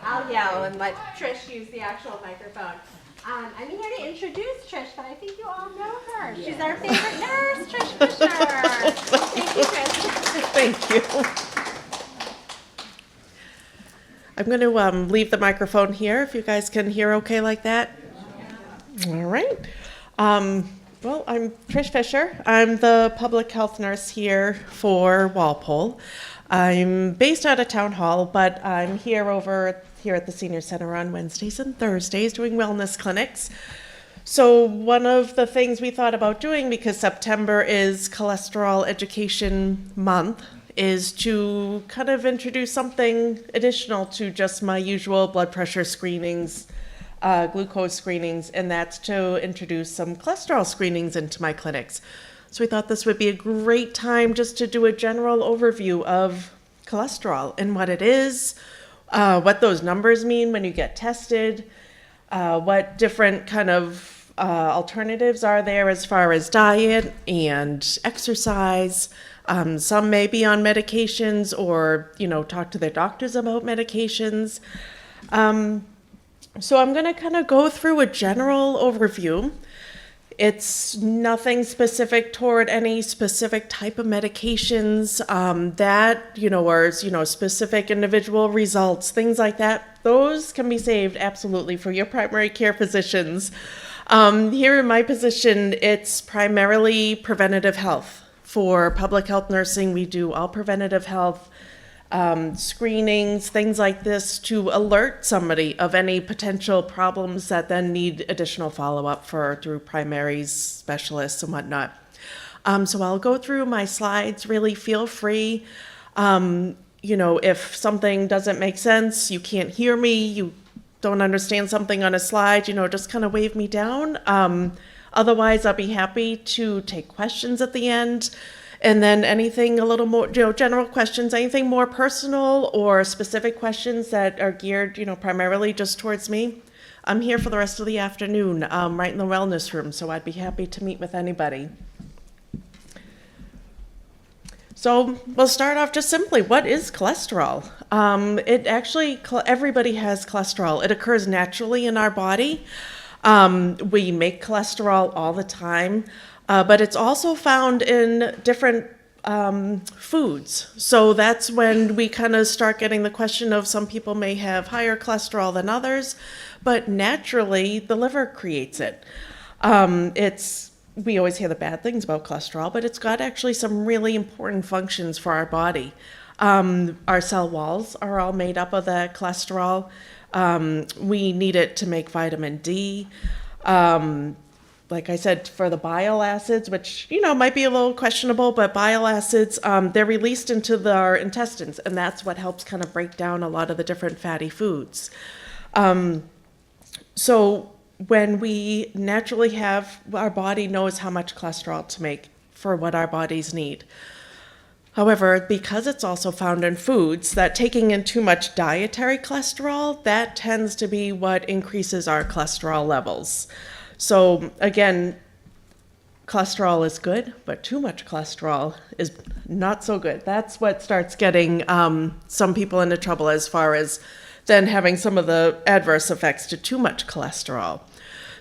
I'll yell and let Trish use the actual microphone. I'm here to introduce Trish, but I think you all know her. Yeah. She's our favorite nurse, Trish Fisher. Thank you, Trish. Thank you. I'm going to leave the microphone here if you guys can hear okay like that. All right. Well, I'm Trish Fisher. I'm the public health nurse here for Walpole. I'm based out of Town Hall, but I'm here at the Senior Center on Wednesdays and Thursdays doing wellness clinics. So one of the things we thought about doing, because September is Cholesterol Education Month, is to kind of introduce something additional to just my usual blood pressure screenings, glucose screenings, and that's to introduce some cholesterol screenings into my clinics. So we thought this would be a great time just to do a general overview of cholesterol and what it is, what those numbers mean when you get tested, what different kind of alternatives are there as far as diet and exercise. Some may be on medications or, talk to their doctors about medications. So I'm going to kind of go through a general overview. It's nothing specific toward any specific type of medications or specific individual results, things like that. Those can be saved absolutely for your primary care physicians. Here in my position, it's primarily preventative health. For public health nursing, we do all preventative health screenings, things like this, to alert somebody of any potential problems that then need additional follow-up through primary specialists and whatnot. So I'll go through my slides. Really feel free. If something doesn't make sense, you can't hear me, you don't understand something on a slide, just kind of wave me down. Otherwise, I'll be happy to take questions at the end. And then anything a little more, general questions, anything more personal or specific questions that are geared, primarily just towards me. I'm here for the rest of the afternoon, right in the wellness room, so I'd be happy to meet with anybody. So we'll start off just simply, what is cholesterol? Everybody has cholesterol. It occurs naturally in our body. We make cholesterol all the time. But it's also found in different foods. So that's when we kind of start getting the question of some people may have higher cholesterol than others, but naturally the liver creates it. We always hear the bad things about cholesterol, but it's got actually some really important functions for our body. Our cell walls are all made up of that cholesterol. We need it to make vitamin D. Like I said, for the bile acids, which, might be a little questionable, but bile acids, they're released into our intestines, and that's what helps kind of break down a lot of the different fatty foods. So when we naturally our body knows how much cholesterol to make for what our bodies need. However, because it's also found in foods, that taking in too much dietary cholesterol, that tends to be what increases our cholesterol levels. So again, cholesterol is good, but too much cholesterol is not so good. That's what starts getting some people into trouble as far as then having some of the adverse effects to too much cholesterol.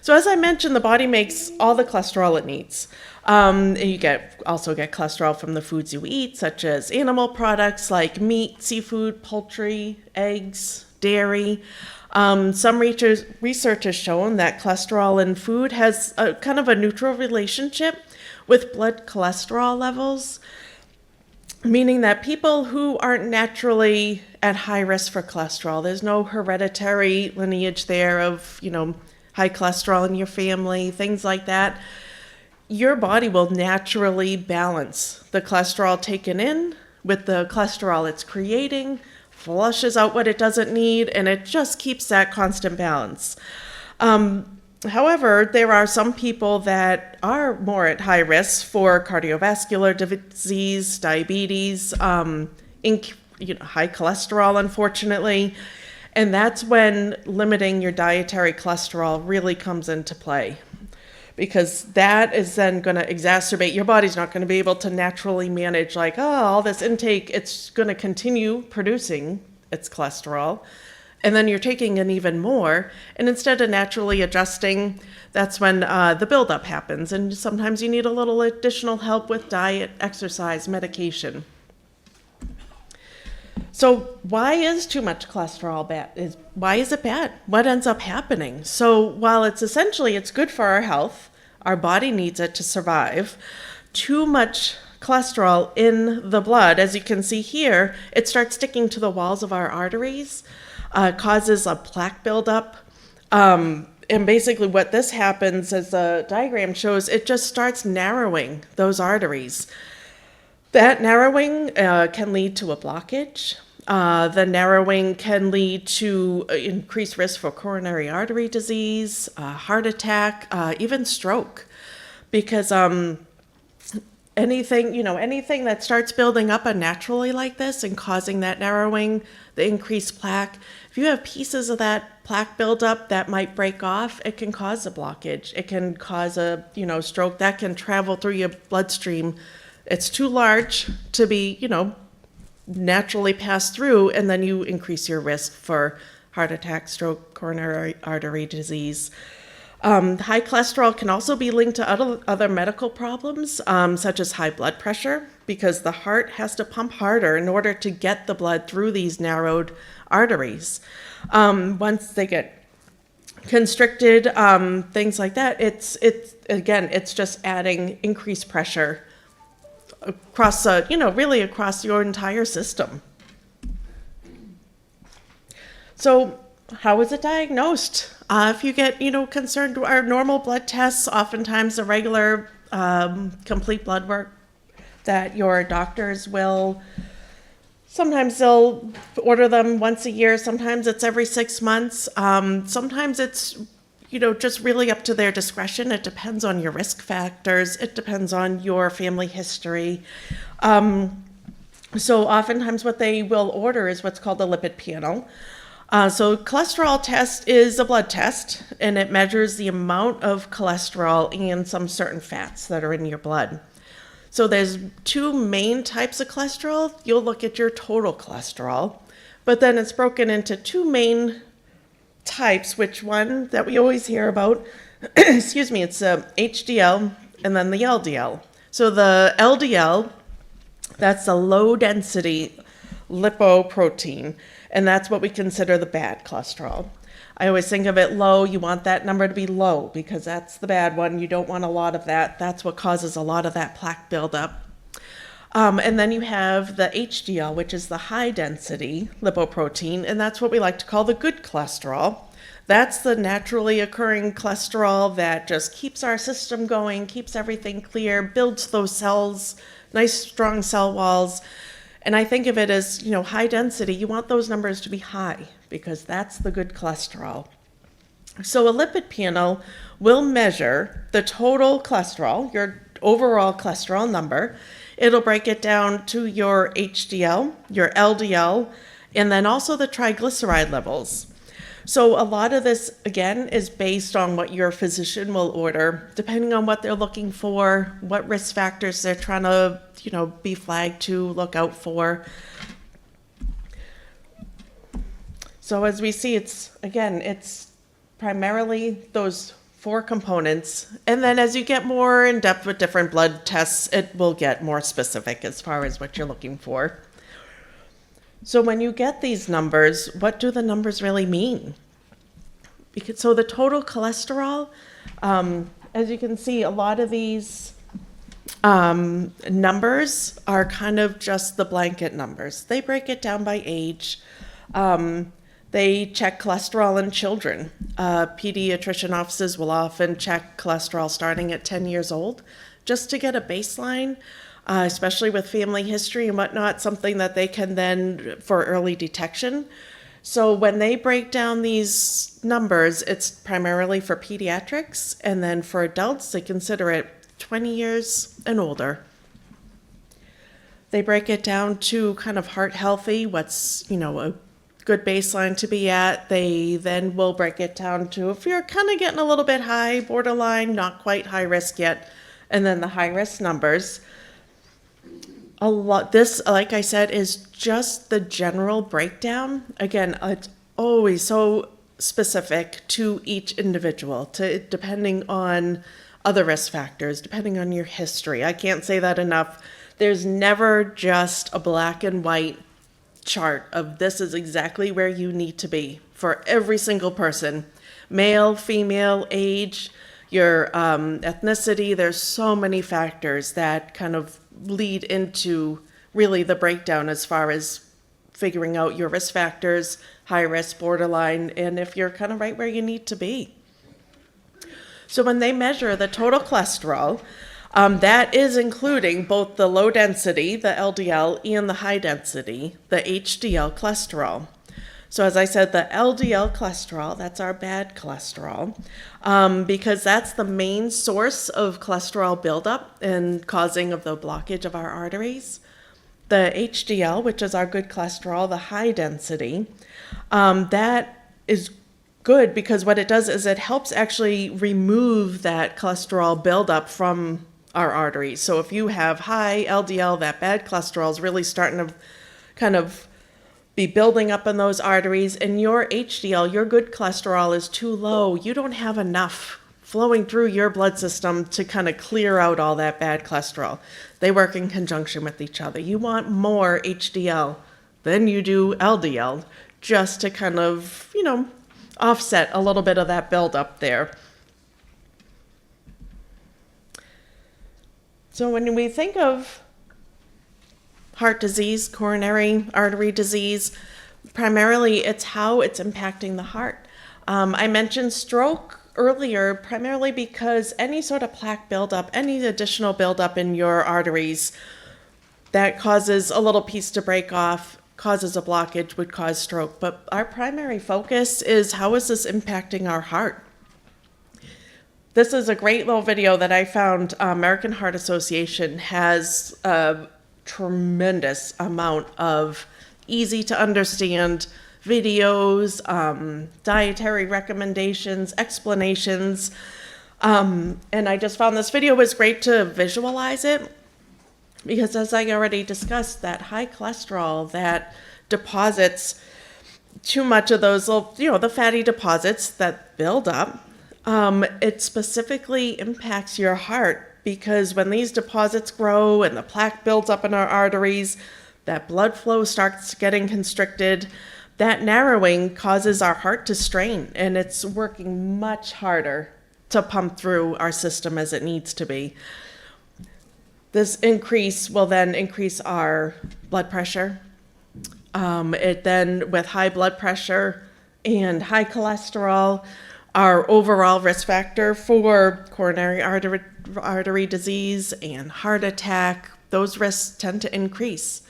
So as I mentioned, the body makes all the cholesterol it needs. You also get cholesterol from the foods you eat, such as animal products like meat, seafood, poultry, eggs, dairy. Some research has shown that cholesterol in food has a kind of a neutral relationship with blood cholesterol levels, meaning that people who aren't naturally at high risk for cholesterol, there's no hereditary lineage there of, high cholesterol in your family, things like that, your body will naturally balance the cholesterol taken in with the cholesterol it's creating, flushes out what it doesn't need, and it just keeps that constant balance. However, there are some people that are more at high risk for cardiovascular disease, diabetes, high cholesterol, unfortunately, and that's when limiting your dietary cholesterol really comes into play, because that is then going to exacerbate. Your body's not going to be able to naturally manage all this intake. It's going to continue producing its cholesterol, and then you're taking in even more, and instead of naturally adjusting, that's when the buildup happens, and sometimes you need a little additional help with diet, exercise, medication. So why is too much cholesterol bad? Why is it bad? What ends up happening? So while it's good for our health, our body needs it to survive, too much cholesterol in the blood, as you can see here, it starts sticking to the walls of our arteries, causes a plaque buildup. And basically what this happens, as the diagram shows, it just starts narrowing those arteries. That narrowing can lead to a blockage. The narrowing can lead to increased risk for coronary artery disease, heart attack, even stroke. Because anything that starts building up unnaturally like this and causing that narrowing, the increased plaque, if you have pieces of that plaque buildup that might break off, it can cause a blockage. It can cause a stroke that can travel through your bloodstream. It's too large to be, naturally pass through, and then you increase your risk for heart attack, stroke, coronary artery disease. High cholesterol can also be linked to other medical problems, such as high blood pressure, because the heart has to pump harder in order to get the blood through these narrowed arteries. Once they get constricted, things like that, it's just adding increased pressure across, really across your entire system. So how is it diagnosed? If you get, concerned, our normal blood tests, oftentimes the regular complete blood work that your doctors will, sometimes they'll order them once a year, sometimes it's every 6 months, sometimes it's just really up to their discretion. It depends on your risk factors. It depends on your family history. So oftentimes what they will order is what's called a lipid panel. So cholesterol test is a blood test, and it measures the amount of cholesterol and some certain fats that are in your blood. So there's 2 main types of cholesterol. You'll look at your total cholesterol, but then it's broken into 2 main types, which one that we always hear about, it's HDL and then the LDL. So the LDL, that's a low density lipoprotein, and that's what we consider the bad cholesterol. I always think of it low. You want that number to be low because that's the bad one. You don't want a lot of that. That's what causes a lot of that plaque buildup. And then you have the HDL, which is the high density lipoprotein, and that's what we like to call the good cholesterol. That's the naturally occurring cholesterol that just keeps our system going, keeps everything clear, builds those cells, nice strong cell walls. And I think of it as, high density. You want those numbers to be high because that's the good cholesterol. So a lipid panel will measure the total cholesterol, your overall cholesterol number. It'll break it down to your HDL, your LDL, and then also the triglyceride levels. So a lot of this, again, is based on what your physician will order, depending on what they're looking for, what risk factors they're trying to, be flagged to look out for. So as we see, it's primarily those 4 components. And then as you get more in depth with different blood tests, it will get more specific as far as what you're looking for. So when you get these numbers, what do the numbers really mean? So the total cholesterol, as you can see, a lot of these numbers are kind of just the blanket numbers. They break it down by age. They check cholesterol in children. Pediatrician offices will often check cholesterol starting at 10 years old, just to get a baseline. Especially with family history and whatnot, something that they can then, for early detection. So when they break down these numbers, it's primarily for pediatrics, and then for adults, they consider it 20 years and older. They break it down to kind of heart healthy, what's, a good baseline to be at. They then will break it down to if you're kind of getting a little bit high, borderline, not quite high risk yet, and then the high risk numbers. This, like I said, is just the general breakdown. Again, it's always so specific to each individual, depending on other risk factors, depending on your history. I can't say that enough. There's never just a black and white chart of this is exactly where you need to be for every single person, male, female, age, your ethnicity. There's so many factors that kind of lead into really the breakdown as far as figuring out your risk factors, high risk, borderline, and if you're kind of right where you need to be. So when they measure the total cholesterol, that is including both the low density, the LDL, and the high density, the HDL cholesterol. So as I said, the LDL cholesterol, that's our bad cholesterol, because that's the main source of cholesterol buildup and causing of the blockage of our arteries. The HDL, which is our good cholesterol, the high density, that is good because what it does is it helps actually remove that cholesterol buildup from our arteries. So if you have high LDL, that bad cholesterol is really starting to kind of be building up in those arteries, and your HDL, your good cholesterol, is too low. You don't have enough flowing through your blood system to kind of clear out all that bad cholesterol. They work in conjunction with each other. You want more HDL than you do LDL just to kind of, offset a little bit of that buildup there. So when we think of heart disease, coronary artery disease, primarily it's how it's impacting the heart. I mentioned stroke earlier, primarily because any sort of plaque buildup, any additional buildup in your arteries that causes a little piece to break off, causes a blockage, would cause stroke. But our primary focus is how is this impacting our heart? This is a great little video that I found. American Heart Association has a tremendous amount of easy to understand videos, dietary recommendations, explanations. And I just found this video was great to visualize it because, as I already discussed, that high cholesterol that deposits too much of those little, the fatty deposits that build up, it specifically impacts your heart because when these deposits grow and the plaque builds up in our arteries, that blood flow starts getting constricted. That narrowing causes our heart to strain, and it's working much harder to pump through our system as it needs to be. This increase will then increase our blood pressure. It then, with high blood pressure and high cholesterol, our overall risk factor for coronary artery disease and heart attack, those risks tend to increase.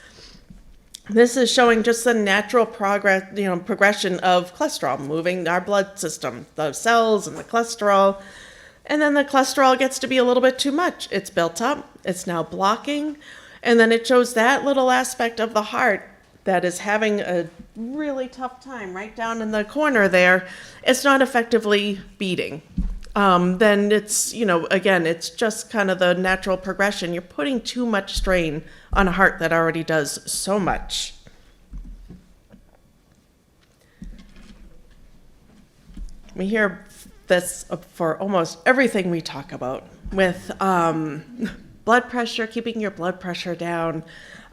This is showing just the natural progression of cholesterol moving our blood system, the cells and the cholesterol. And then the cholesterol gets to be a little bit too much. It's built up, it's now blocking, and then it shows that little aspect of the heart that is having a really tough time right down in the corner there. It's not effectively beating. Then it's, again, it's just kind of the natural progression. You're putting too much strain on a heart that already does so much. We hear this for almost everything we talk about with blood pressure, keeping your blood pressure down,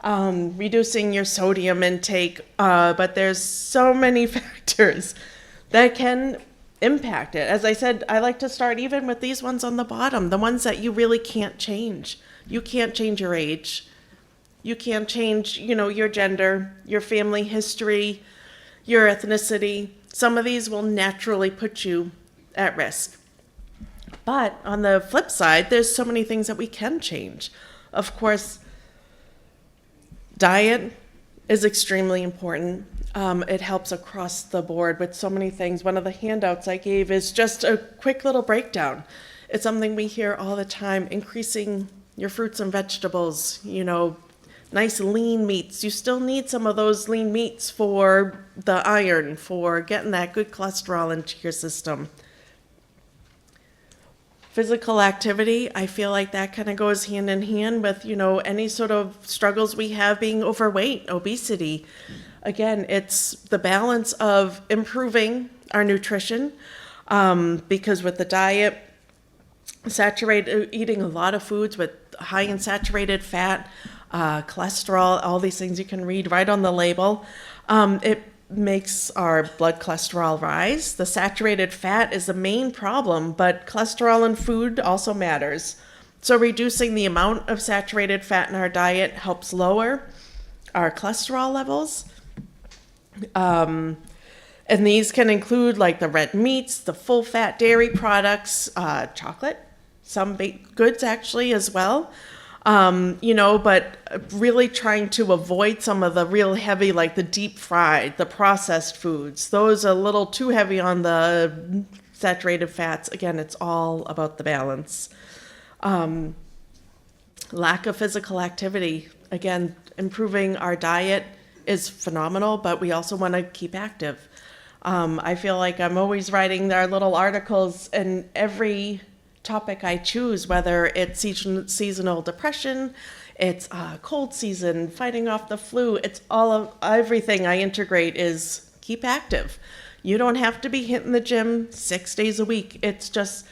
reducing your sodium intake, but there's so many factors that can impact it. As I said, I like to start even with these ones on the bottom, the ones that you really can't change. You can't change your age. You can't change, your gender, your family history, your ethnicity. Some of these will naturally put you at risk. But on the flip side, there's so many things that we can change. Of course, diet is extremely important. It helps across the board with so many things. One of the handouts I gave is just a quick little breakdown. It's something we hear all the time, increasing your fruits and vegetables, nice lean meats. You still need some of those lean meats for the iron, for getting that good cholesterol into your system. Physical activity, I feel like that kind of goes hand in hand with, any sort of struggles we have being overweight, obesity. Again, it's the balance of improving our nutrition, because with the diet, eating a lot of foods with high in saturated fat, cholesterol, all these things you can read right on the label, it makes our blood cholesterol rise. The saturated fat is the main problem, but cholesterol in food also matters. So reducing the amount of saturated fat in our diet helps lower our cholesterol levels. And these can include like the red meats, the full fat dairy products, chocolate, some baked goods actually as well. But really trying to avoid some of the real heavy, like the deep fried, the processed foods. Those are a little too heavy on the saturated fats. Again, it's all about the balance. Lack of physical activity. Again, improving our diet is phenomenal, but we also want to keep active. I feel like I'm always writing our little articles in every topic I choose, whether it's seasonal depression, it's cold season, fighting off the flu. It's everything I integrate is keep active. You don't have to be hitting the gym 6 days a week. It's just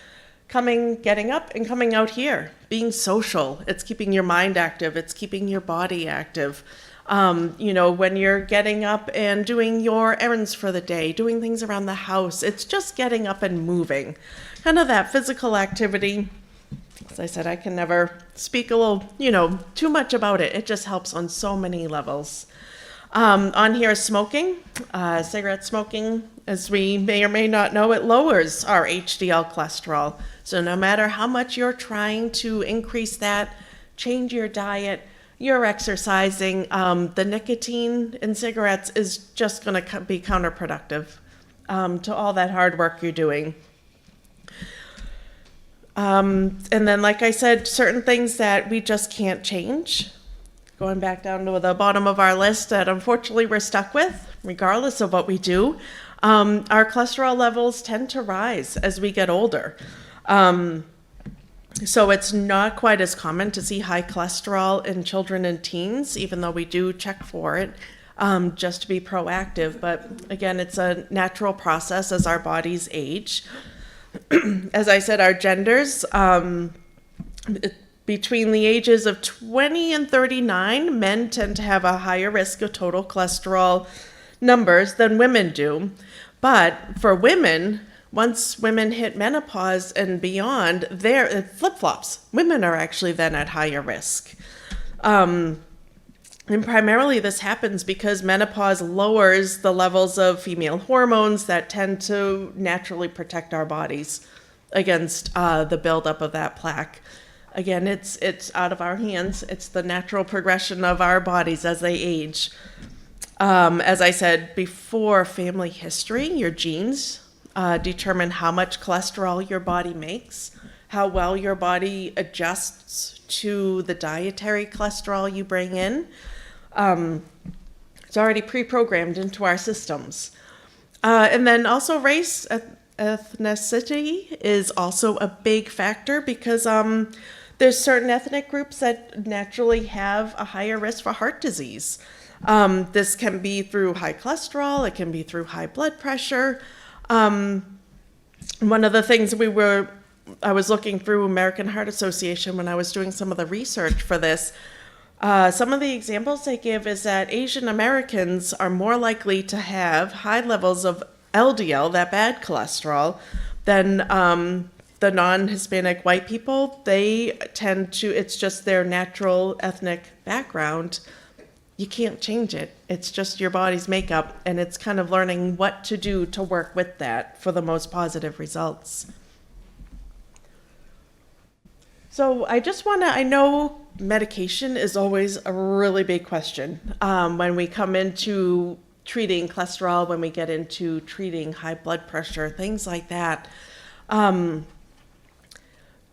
getting up and coming out here, being social. It's keeping your mind active. It's keeping your body active. When you're getting up and doing your errands for the day, doing things around the house, it's just getting up and moving. Kind of that physical activity. As I said, I can never speak too much about it. It just helps on so many levels. On here is smoking. Cigarette smoking, as we may or may not know, it lowers our HDL cholesterol. So no matter how much you're trying to increase that, change your diet, you're exercising, the nicotine in cigarettes is just going to be counterproductive to all that hard work you're doing. And then, like I said, certain things that we just can't change. Going back down to the bottom of our list that unfortunately we're stuck with, regardless of what we do, our cholesterol levels tend to rise as we get older. So it's not quite as common to see high cholesterol in children and teens, even though we do check for it, just to be proactive. But again, it's a natural process as our bodies age. As I said, our genders, between the ages of 20 and 39, men tend to have a higher risk of total cholesterol numbers than women do. But for women, once women hit menopause and beyond, it flip-flops. Women are actually then at higher risk. And primarily this happens because menopause lowers the levels of female hormones that tend to naturally protect our bodies against the buildup of that plaque. Again, it's out of our hands. It's the natural progression of our bodies as they age. As I said before, family history, your genes determine how much cholesterol your body makes, how well your body adjusts to the dietary cholesterol you bring in. It's already pre-programmed into our systems. And then also race, ethnicity is also a big factor because there's certain ethnic groups that naturally have a higher risk for heart disease. This can be through high cholesterol, it can be through high blood pressure. One of the things I was looking through American Heart Association when I was doing some of the research for this. Some of the examples they give is that Asian Americans are more likely to have high levels of LDL, that bad cholesterol, than the non-Hispanic white people. They tend to, it's just their natural ethnic background. You can't change it. It's just your body's makeup, and it's kind of learning what to do to work with that for the most positive results. So I know medication is always a really big question when we come into treating cholesterol, when we get into treating high blood pressure, things like that.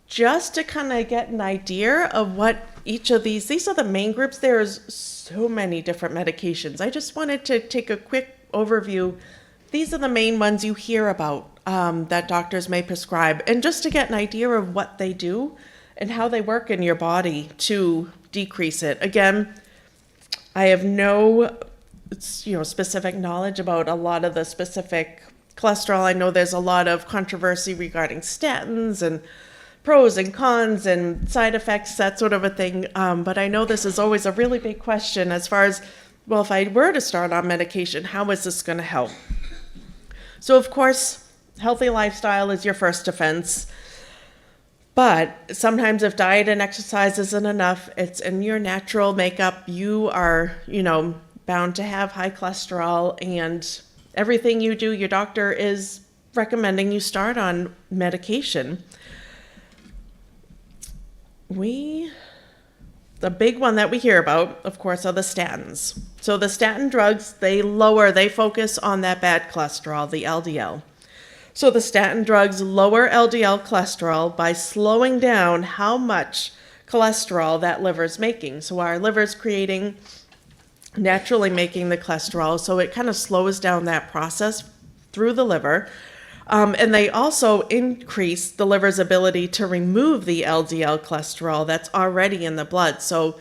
Just to kind of get an idea of what each of these are the main groups. There's so many different medications. I just wanted to take a quick overview these are the main ones you hear about that doctors may prescribe. And just to get an idea of what they do and how they work in your body to decrease it. Again, I have no specific knowledge about a lot of the specific cholesterol. I know there's a lot of controversy regarding statins and pros and cons and side effects, that sort of a thing. But I know this is always a really big question as far as, well, if I were to start on medication, how is this going to help? So, of course, healthy lifestyle is your first defense. But sometimes if diet and exercise isn't enough, it's in your natural makeup. You are, bound to have high cholesterol, and everything you do, your doctor is recommending you start on medication. The big one that we hear about, of course, are the statins. So the statin drugs, they focus on that bad cholesterol, the LDL. So the statin drugs lower LDL cholesterol by slowing down how much cholesterol that liver is making. So our liver's naturally making the cholesterol, so it kind of slows down that process through the liver. And they also increase the liver's ability to remove the LDL cholesterol that's already in the blood. So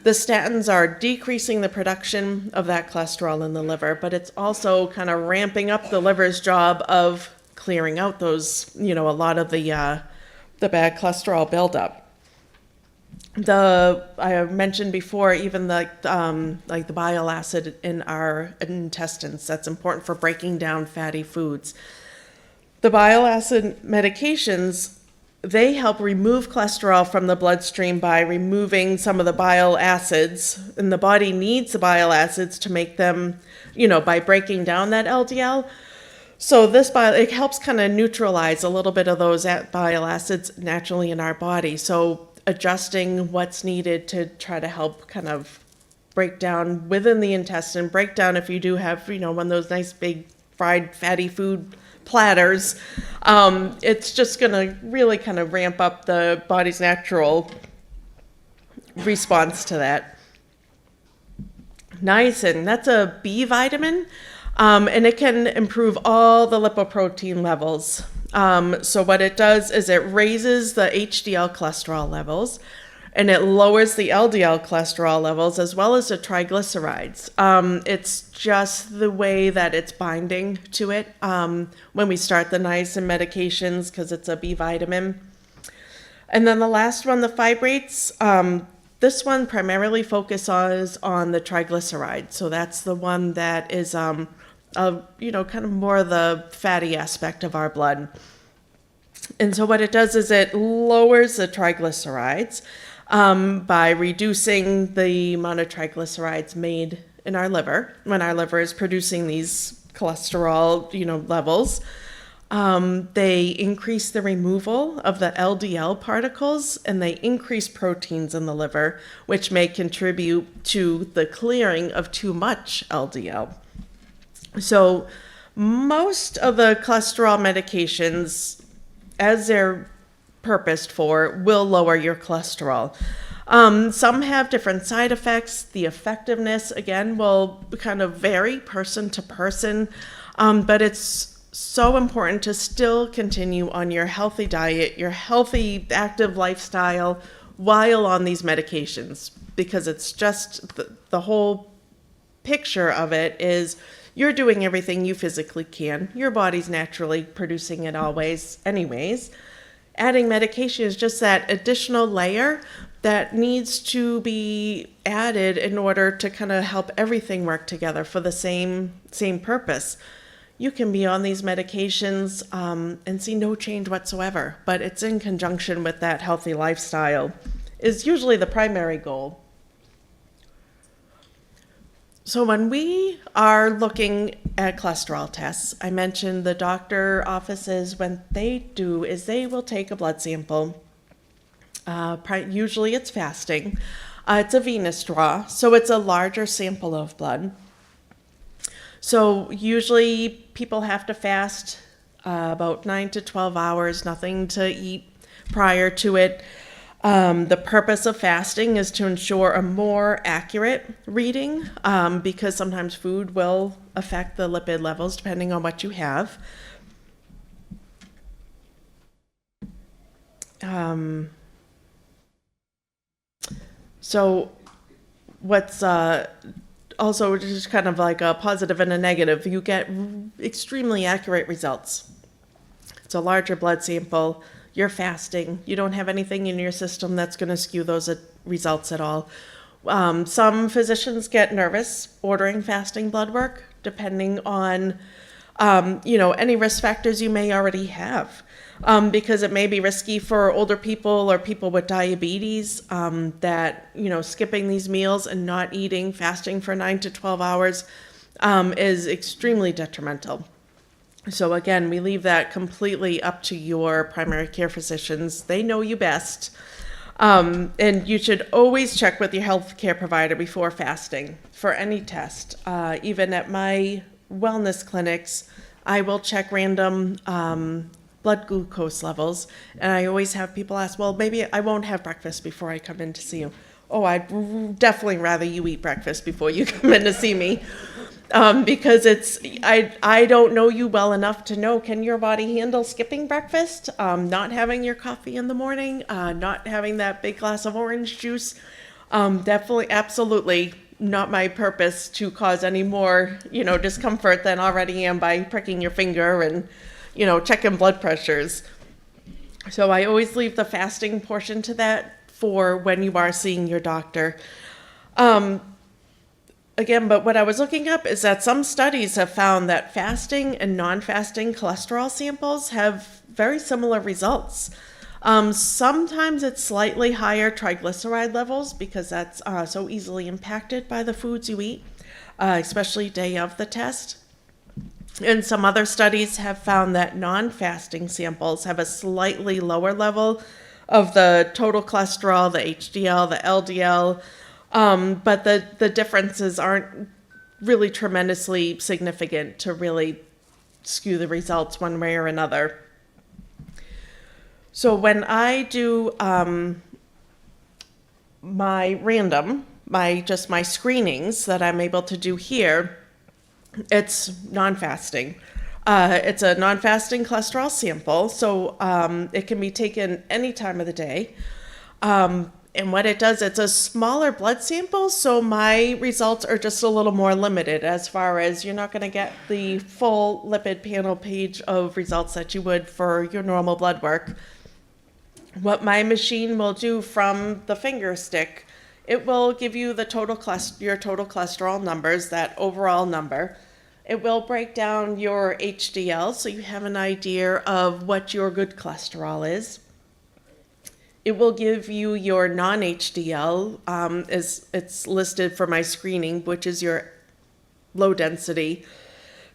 the statins are decreasing the production of that cholesterol in the liver, but it's also kind of ramping up the liver's job of clearing out those, a lot of the bad cholesterol buildup. I mentioned before, even like the bile acid in our intestines, that's important for breaking down fatty foods. The bile acid medications, they help remove cholesterol from the bloodstream by removing some of the bile acids, and the body needs the bile acids to make them, by breaking down that LDL. So it helps kind of neutralize a little bit of those bile acids naturally in our body. So adjusting what's needed to try to help kind of break down within the intestine, break down if you do have, one of those nice big fried fatty food platters. It's just going to really kind of ramp up the body's natural response to that. Niacin, that's a B vitamin, and it can improve all the lipoprotein levels. So what it does is it raises the HDL cholesterol levels, and it lowers the LDL cholesterol levels as well as the triglycerides. It's just the way that it's binding to it when we start the niacin medications, because it's a B vitamin. And then the last one, the fibrates, this one primarily focuses on the triglycerides. So that's the one that is, kind of more the fatty aspect of our blood. And so what it does is it lowers the triglycerides by reducing the amount of triglycerides made in our liver when our liver is producing these cholesterol, levels. They increase the removal of the LDL particles, and they increase proteins in the liver, which may contribute to the clearing of too much LDL. So most of the cholesterol medications, as they're purposed for, will lower your cholesterol. Some have different side effects. The effectiveness, again, will kind of vary person to person, but it's so important to still continue on your healthy diet, your healthy, active lifestyle while on these medications, because it's just the whole picture of it is you're doing everything you physically can. Your body's naturally producing it always anyways. Adding medication is just that additional layer that needs to be added in order to kind of help everything work together for the same purpose. You can be on these medications and see no change whatsoever, but it's in conjunction with that healthy lifestyle is usually the primary goal. So when we are looking at cholesterol tests, I mentioned the doctor offices, when they do is they will take a blood sample. Usually it's fasting. It's a venous draw, so it's a larger sample of blood. So usually people have to fast about 9 to 12 hours, nothing to eat prior to it. The purpose of fasting is to ensure a more accurate reading, because sometimes food will affect the lipid levels depending on what you have. So what's also just kind of like a positive and a negative, you get extremely accurate results. It's a larger blood sample. You're fasting. You don't have anything in your system that's going to skew those results at all. Some physicians get nervous ordering fasting blood work, depending on, any risk factors you may already have. Because it may be risky for older people or people with diabetes, that, skipping these meals and not eating, fasting for 9 to 12 hours, is extremely detrimental. So again, we leave that completely up to your primary care physicians. They know you best. And you should always check with your healthcare provider before fasting for any test. Even at my wellness clinics, I will check random blood glucose levels. And I always have people ask, well, maybe I won't have breakfast before I come in to see you. Oh, I'd definitely rather you eat breakfast before you come in to see me. Because I don't know you well enough to know, can your body handle skipping breakfast, not having your coffee in the morning, not having that big glass of orange juice? Definitely, absolutely not my purpose to cause any more, discomfort than already am by pricking your finger and, checking blood pressures. So I always leave the fasting portion to that for when you are seeing your doctor. Again, but what I was looking up is that some studies have found that fasting and non-fasting cholesterol samples have very similar results. Sometimes it's slightly higher triglyceride levels because that's so easily impacted by the foods you eat, especially day of the test. And some other studies have found that non-fasting samples have a slightly lower level of the total cholesterol, the HDL, the LDL, but the differences aren't really tremendously significant to really skew the results one way or another. So when I do my screenings that I'm able to do here, it's non-fasting. It's a non-fasting cholesterol sample, so it can be taken any time of the day. And what it does, it's a smaller blood sample, so my results are just a little more limited as far as you're not going to get the full lipid panel page of results that you would for your normal blood work. What my machine will do from the finger stick, it will give you the your total cholesterol numbers, that overall number. It will break down your HDL, so you have an idea of what your good cholesterol is. It will give you your non-HDL, as it's listed for my screening, which is your low density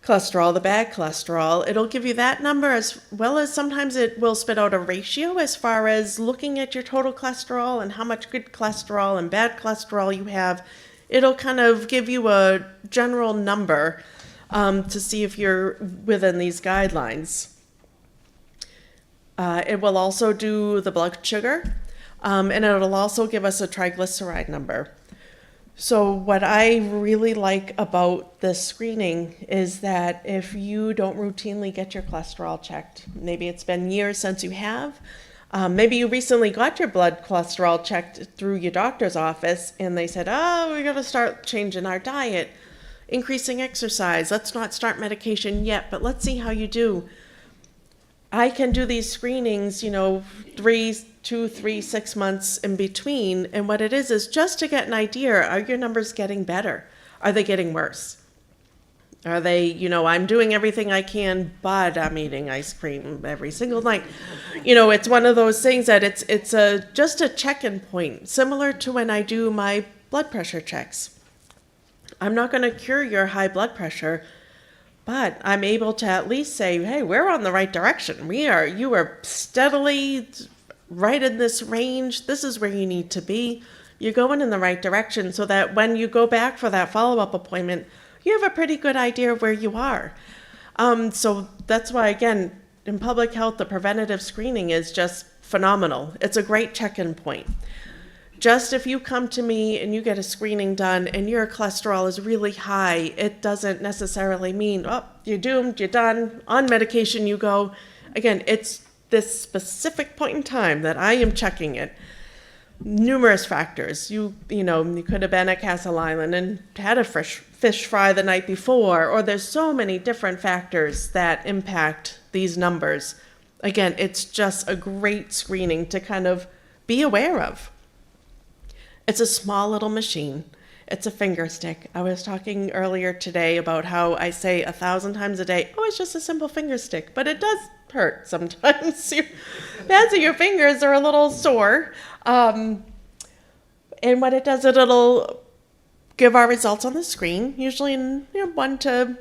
cholesterol, the bad cholesterol. It'll give you that number, as well as sometimes it will spit out a ratio as far as looking at your total cholesterol and how much good cholesterol and bad cholesterol you have. It'll kind of give you a general number to see if you're within these guidelines. It will also do the blood sugar, and it'll also give us a triglyceride number. So what I really like about this screening is that if you don't routinely get your cholesterol checked, maybe it's been years since you have, maybe you recently got your blood cholesterol checked through your doctor's office and they said, oh, we're going to start changing our diet, increasing exercise. Let's not start medication yet, but let's see how you do. I can do these screenings, 2, 3, 6 months in between. And what it is just to get an idea, are your numbers getting better? Are they getting worse? Are they, I'm doing everything I can, but I'm eating ice cream every single night. It's one of those things that it's just a check-in point, similar to when I do my blood pressure checks. I'm not going to cure your high blood pressure, but I'm able to at least say, hey, we're on the right direction. You are steadily right in this range. This is where you need to be. You're going in the right direction so that when you go back for that follow-up appointment, you have a pretty good idea of where you are. So that's why, again, in public health, the preventative screening is just phenomenal. It's a great check-in point. Just if you come to me and you get a screening done and your cholesterol is really high, it doesn't necessarily mean, oh, you're doomed, you're done, on medication you go. Again, it's this specific point in time that I am checking it. Numerous factors. You could have been at Castle Island and had a fish fry the night before, or there's so many different factors that impact these numbers. Again, it's just a great screening to kind of be aware of. It's a small little machine. It's a finger stick. I was talking earlier today about how I say 1,000 times a day, oh, it's just a simple finger stick, but it does hurt sometimes. Your fingers are a little sore. And what it does, it'll give our results on the screen, usually in 1 to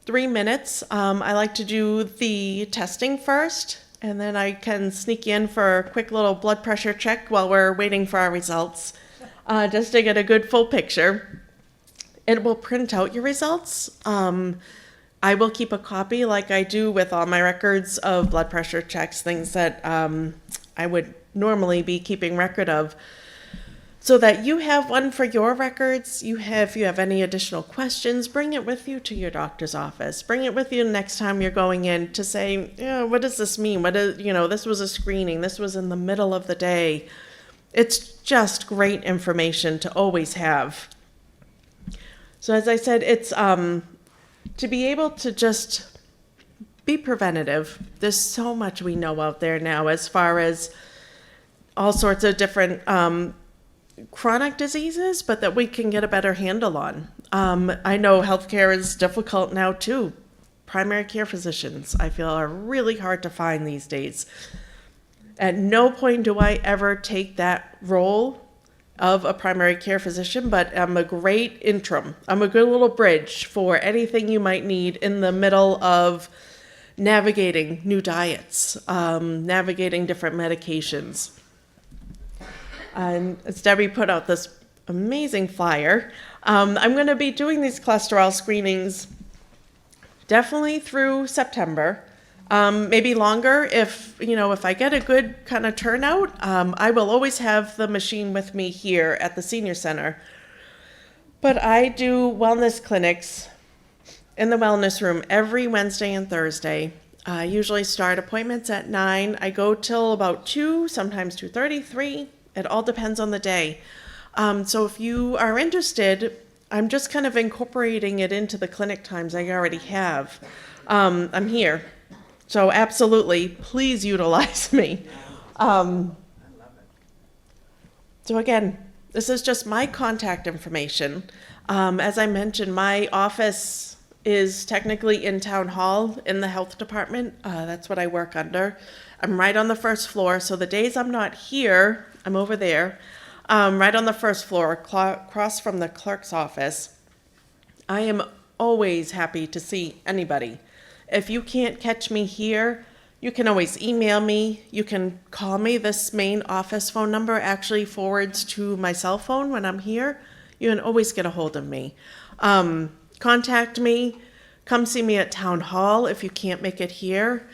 3 minutes. I like to do the testing first, and then I can sneak in for a quick little blood pressure check while we're waiting for our results, just to get a good full picture. It will print out your results. I will keep a copy like I do with all my records of blood pressure checks, things that I would normally be keeping record of, so that you have one for your records. If you have any additional questions, bring it with you to your doctor's office. Bring it with you next time you're going in to say, what does this mean? This was a screening. This was in the middle of the day. It's just great information to always have. So as I said, it's to be able to just be preventative. There's so much we know out there now as far as all sorts of different chronic diseases, but that we can get a better handle on. I know healthcare is difficult now too. Primary care physicians, I feel, are really hard to find these days. At no point do I ever take that role of a primary care physician, but I'm a great interim. I'm a good little bridge for anything you might need in the middle of navigating new diets, navigating different medications. And as Debbie put out this amazing flyer, I'm going to be doing these cholesterol screenings definitely through September, maybe longer. If I get a good kind of turnout, I will always have the machine with me here at the senior center. But I do wellness clinics in the wellness room every Wednesday and Thursday. I usually start appointments at 9. I go till about 2, sometimes 2:30, 3. It all depends on the day. So if you are interested, I'm just kind of incorporating it into the clinic times I already have. I'm here. So absolutely, please utilize me. So again, this is just my contact information. As I mentioned, my office is technically in Town Hall in the health department. That's what I work under. I'm right on the first floor, so the days I'm not here, I'm over there, right on the first floor, across from the clerk's office. I am always happy to see anybody. If you can't catch me here, you can always email me. You can call me. This main office phone number actually forwards to my cell phone when I'm here. You can always get a hold of me. Contact me. Come see me at Town Hall if you can't make it here.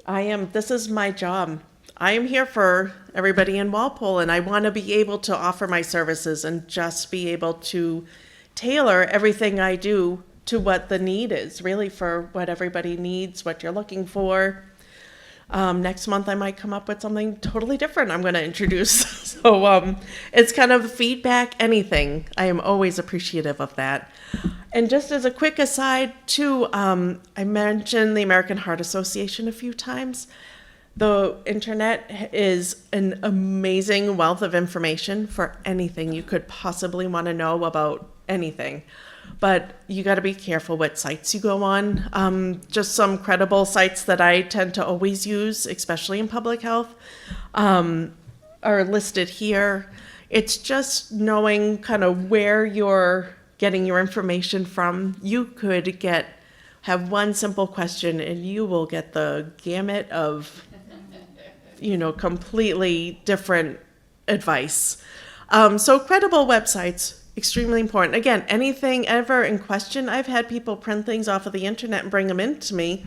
This is my job. I am here for everybody in Walpole, and I want to be able to offer my services and just be able to tailor everything I do to what the need is, really, for what everybody needs, what you're looking for. Next month, I might come up with something totally different I'm going to introduce. So it's kind of feedback, anything. I am always appreciative of that. And just as a quick aside, too, I mentioned the American Heart Association a few times. The internet is an amazing wealth of information for anything you could possibly want to know about anything. But you got to be careful what sites you go on. Just some credible sites that I tend to always use, especially in public health, are listed here. It's just knowing kind of where you're getting your information from. You could have one simple question and you will get the gamut of completely different advice. So credible websites, extremely important. Again, anything ever in question, I've had people print things off of the internet and bring them in to me.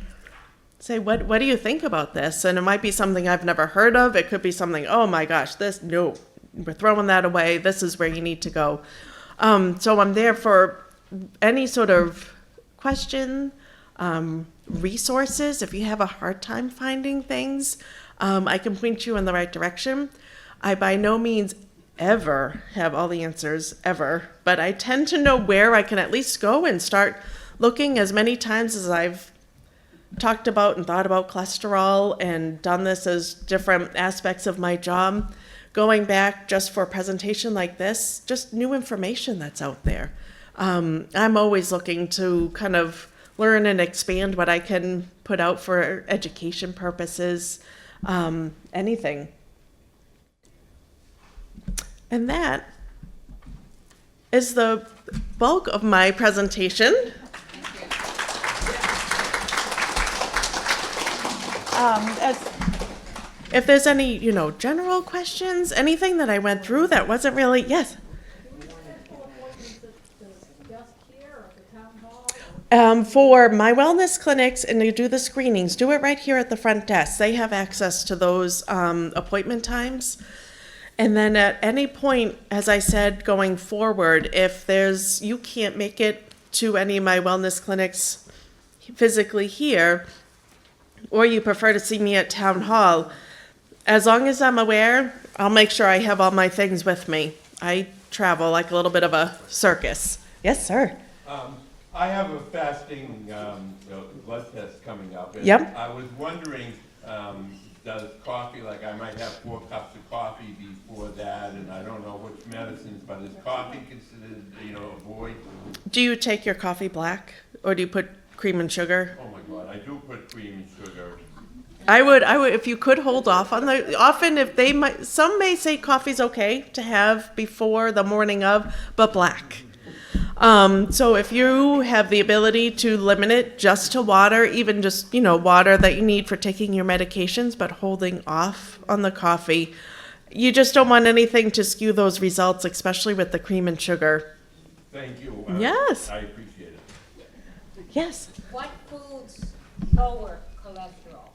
say, what do you think about this? And it might be something I've never heard of. It could be something, oh my gosh, no, we're throwing that away. This is where you need to go. So I'm there for any sort of question, resources. If you have a hard time finding things, I can point you in the right direction. I by no means ever have all the answers ever, but I tend to know where I can at least go and start looking. As many times as I've talked about and thought about cholesterol and done this as different aspects of my job, going back just for a presentation like this, just new information that's out there. I'm always looking to kind of learn and expand what I can put out for education purposes, anything. And that is the bulk of my presentation. If there's any, general questions, anything that I went through that wasn't really, yes. For my wellness clinics and they do the screenings, do it right here at the front desk. They have access to those appointment times. And then at any point, as I said, going forward, if you can't make it to any of my wellness clinics physically here, or you prefer to see me at town hall, as long as I'm aware, I'll make sure I have all my things with me. I travel like a little bit of a circus. Yes, sir. I have a fasting blood test coming up. And Yep. I was wondering, does coffee, like I might have 4 cups of coffee before that, and I don't know which medicines, but is coffee considered, a void? Do you take your coffee black, or do you put cream and sugar? Oh my God, I do put cream and sugar. I would, if you could hold off on often if some may say coffee's okay to have before the morning of, but black. So if you have the ability to limit it just to water, even just, water that you need for taking your medications, but holding off on the coffee, you just don't want anything to skew those results, especially with the cream and sugar. Thank you. Yes. I appreciate it. Yes. What foods lower cholesterol?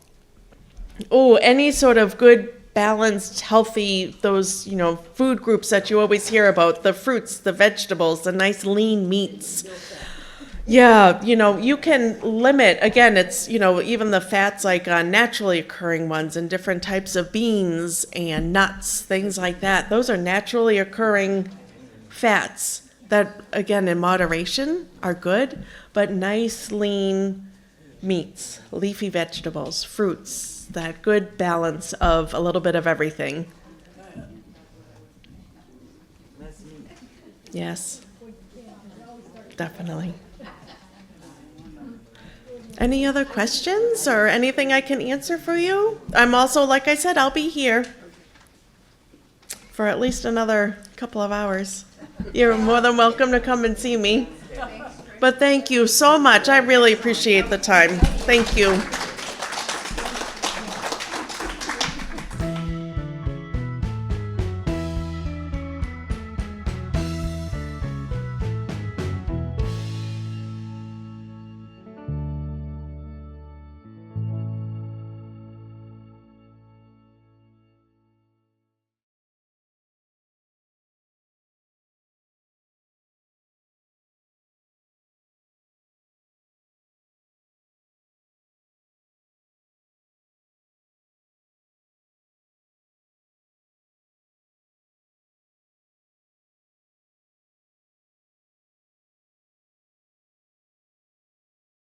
Oh, any sort of good, balanced, healthy, those, food groups that you always hear about, the fruits, the vegetables, the nice lean meats. Yeah, you can limit, again, it's, even the fats like naturally occurring ones and different types of beans and nuts, things like that. Those are naturally occurring fats that, again, in moderation are good, but nice, lean meats, leafy vegetables, fruits, that good balance of a little bit of everything. Yes, definitely. Any other questions or anything I can answer for you? I'm also, like I said, I'll be here for at least another couple of hours. You're more than welcome to come and see me. But thank you so much. I really appreciate the time. Thank you.